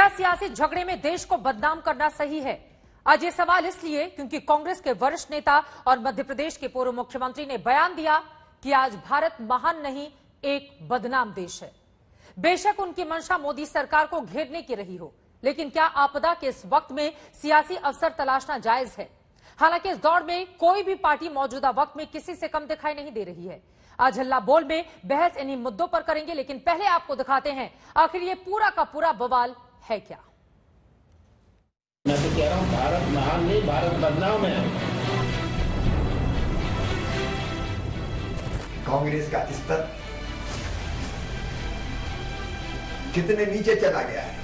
सियासी झगड़े में देश को बदनाम करना सही है? आज ये सवाल इसलिए क्योंकि कांग्रेस के वरिष्ठ नेता और मध्य प्रदेश के पूर्व मुख्यमंत्री ने बयान दिया कि आज भारत महान नहीं, एक बदनाम देश है। बेशक उनकी मंशा मोदी सरकार को घेरने की रही हो, लेकिन क्या आपदा के इस वक्त में सियासी अवसर तलाशना जायज है? हालांकि इस दौर में कोई भी पार्टी मौजूदा वक्त में किसी से कम दिखाई नहीं दे रही है। आज हल्ला बोल में बहस इन्हीं मुद्दों पर करेंगे, लेकिन पहले आपको दिखाते हैं आखिर ये पूरा का पूरा बवाल है क्या। मैं तो कह रहा हूं भारत महान नहीं, भारत बदनाम है। कांग्रेस का स्तर कितने नीचे चला गया है।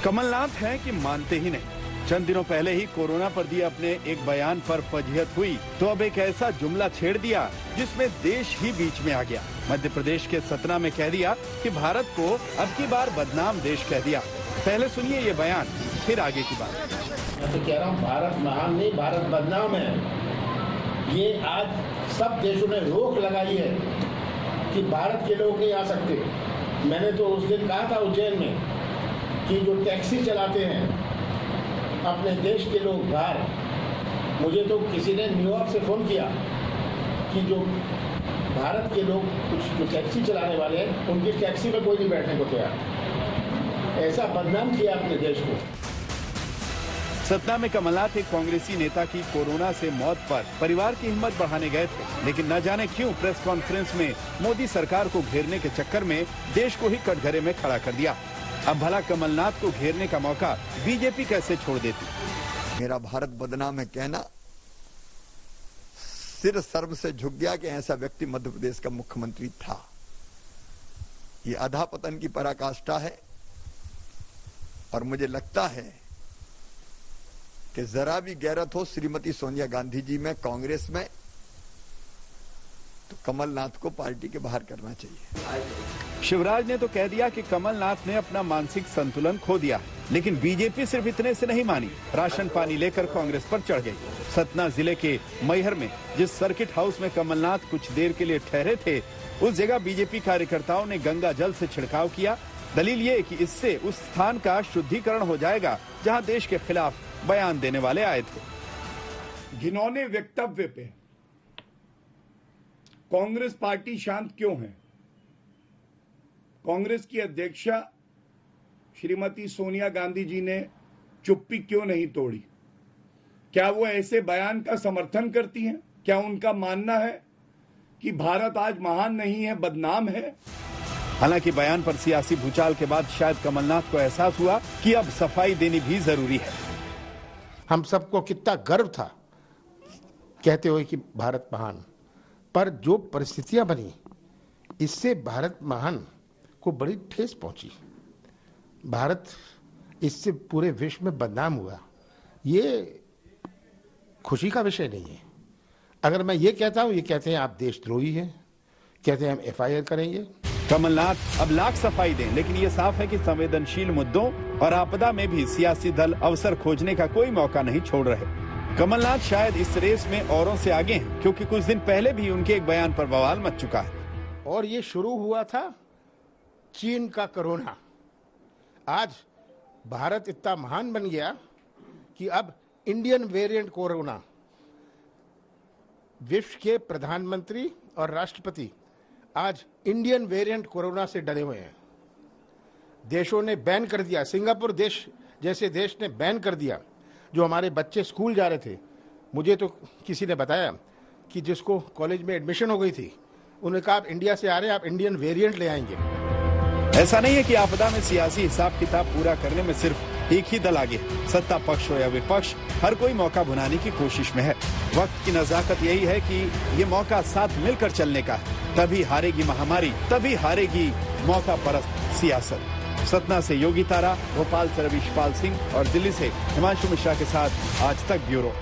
कमलनाथ हैं कि मानते ही नहीं। चंद दिनों पहले ही कोरोना पर दिए अपने एक बयान पर फजीहत हुई तो अब एक ऐसा जुमला छेड़ दिया जिसमें देश ही बीच में आ गया। मध्य प्रदेश के सतना में कह दिया कि भारत को अब की बार बदनाम देश कह दिया। पहले सुनिए ये बयान, फिर आगे की बात। मैं तो कह रहा हूं भारत महान नहीं, भारत बदनाम है। ये आज सब देशों ने रोक लगाई है कि भारत के लोग नहीं आ सकते। मैंने तो उस दिन कहा था उज्जैन में कि जो टैक्सी चलाते हैं अपने देश के लोग बाहर, मुझे तो किसी ने न्यूयॉर्क से फोन किया कि जो भारत के लोग कुछ जो टैक्सी चलाने वाले हैं उनकी टैक्सी में कोई नहीं बैठने को तैयार। ऐसा बदनाम किया अपने देश को। सतना में कमलनाथ एक कांग्रेसी नेता की कोरोना से मौत पर परिवार की हिम्मत बढ़ाने गए थे, लेकिन न जाने क्यों प्रेस कॉन्फ्रेंस में मोदी सरकार को घेरने के चक्कर में देश को ही कटघरे में खड़ा कर दिया। अब भला कमलनाथ को घेरने का मौका बीजेपी कैसे छोड़ देती? मेरा भारत बदनाम है कहना सिर सर्व से झुक गया कि ऐसा व्यक्ति मध्य प्रदेश का मुख्यमंत्री था। ये अधःपतन की पराकाष्ठा है और मुझे लगता है कि जरा भी गैरत हो श्रीमती सोनिया गांधी जी में, कांग्रेस में, तो कमलनाथ को पार्टी के बाहर करना चाहिए। शिवराज ने तो कह दिया कि कमलनाथ ने अपना मानसिक संतुलन खो दिया, लेकिन बीजेपी सिर्फ इतने से नहीं मानी, राशन पानी लेकर कांग्रेस पर चढ़ गई। सतना जिले के मैहर में जिस सर्किट हाउस में कमलनाथ कुछ देर के लिए ठहरे थे, उस जगह बीजेपी कार्यकर्ताओं ने गंगा जल से छिड़काव किया। दलील ये कि इससे उस स्थान का शुद्धिकरण हो जाएगा जहां देश के खिलाफ बयान देने वाले आए थे। घिनौने वक्तव्य पे कांग्रेस पार्टी शांत क्यों है? कांग्रेस की अध्यक्षा श्रीमती सोनिया गांधी जी ने चुप्पी क्यों नहीं तोड़ी? क्या वो ऐसे बयान का समर्थन करती हैं? क्या उनका मानना है कि भारत आज महान नहीं है, बदनाम है? हालांकि बयान पर सियासी भूचाल के बाद शायद कमलनाथ को एहसास हुआ कि अब सफाई देनी भी जरूरी है। हम सबको कितना गर्व था कहते हुए कि भारत महान, पर जो परिस्थितियां बनी इससे भारत महान को बड़ी ठेस पहुंची। भारत इससे पूरे विश्व में बदनाम हुआ। ये खुशी का विषय नहीं है। अगर मैं ये कहता हूं, ये कहते हैं आप देशद्रोही हैं, कहते हैं हम FIR करेंगे। कमलनाथ अब लाख सफाई दें, लेकिन ये साफ है कि संवेदनशील मुद्दों और आपदा में भी सियासी दल अवसर खोजने का कोई मौका नहीं छोड़ रहे। कमलनाथ शायद इस रेस में औरों से आगे हैं, क्योंकि कुछ दिन पहले भी उनके एक बयान पर बवाल मच चुका है। और ये शुरू हुआ था चीन का कोरोना। आज भारत इतना महान बन गया कि अब इंडियन वेरिएंट कोरोना, विश्व के प्रधानमंत्री और राष्ट्रपति आज इंडियन वेरिएंट कोरोना से डरे हुए हैं। देशों ने बैन कर दिया, सिंगापुर देश जैसे देश ने बैन कर दिया। जो हमारे बच्चे स्कूल जा रहे थे, मुझे तो किसी ने बताया कि जिसको कॉलेज में एडमिशन हो गई थी, उन्होंने कहा आप इंडिया से आ रहे हैं, आप इंडियन वेरिएंट ले आएंगे। ऐसा नहीं है कि आपदा में सियासी हिसाब किताब पूरा करने में सिर्फ एक ही दल आगे है। सत्ता पक्ष हो या विपक्ष, हर कोई मौका भुनाने की कोशिश में है। वक्त की नजाकत यही है कि ये मौका साथ मिलकर चलने का है। तभी हारेगी महामारी, तभी हारेगी मौका परस्त सियासत। सतना से योगी तारा, भोपाल से रविशपाल सिंह और दिल्ली से हिमांशु मिश्रा के साथ आज तक ब्यूरो।